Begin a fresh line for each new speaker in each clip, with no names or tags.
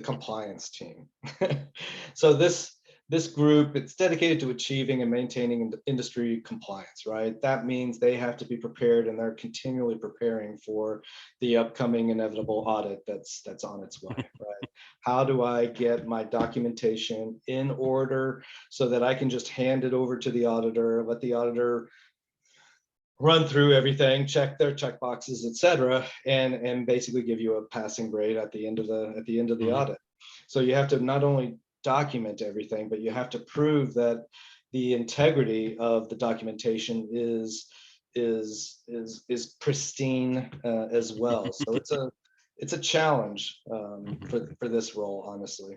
the compliance team. So this group, it's dedicated to achieving and maintaining industry compliance, right? That means they have to be prepared, and they're continually preparing for the upcoming inevitable audit that's on its way, right? How do I get my documentation in order so that I can just hand it over to the auditor, let the auditor run through everything, check their check boxes, et cetera, and basically give you a passing grade at the end of the audit. So you have to not only document everything, but you have to prove that the integrity of the documentation is pristine as well. So it's a challenge for this role, honestly.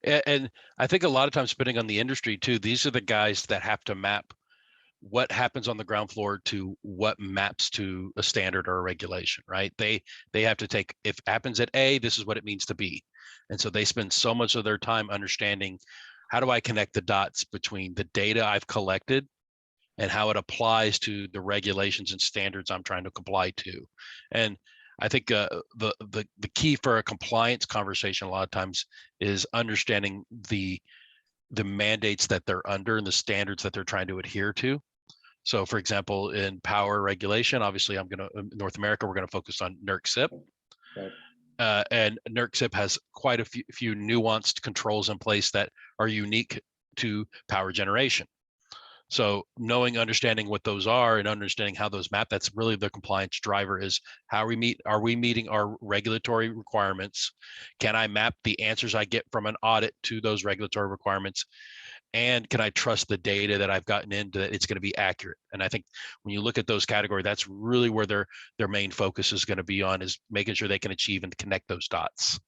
And I think a lot of times, depending on the industry too, these are the guys that have to map what happens on the ground floor to what maps to a standard or a regulation, right? They have to take, if it happens at A, this is what it means to B. And so they spend so much of their time understanding, how do I connect the dots between the data I've collected and how it applies to the regulations and standards I'm trying to comply to. And I think the key for a compliance conversation a lot of times is understanding the mandates that they're under and the standards that they're trying to adhere to. So for example, in power regulation, obviously in North America, we're going to focus on NERC-CIP. Right. And NERC-CIP has quite a few nuanced controls in place that are unique to power generation. So understanding what those are and understanding how those map, that's really the compliance driver, is are we meeting our regulatory requirements? Can I map the answers I get from an audit to those regulatory requirements? And can I trust the data that I've gotten into that it's going to be accurate? And I think when you look at those categories, that's really where their main focus is going to be on, is making sure they can achieve and connect those dots.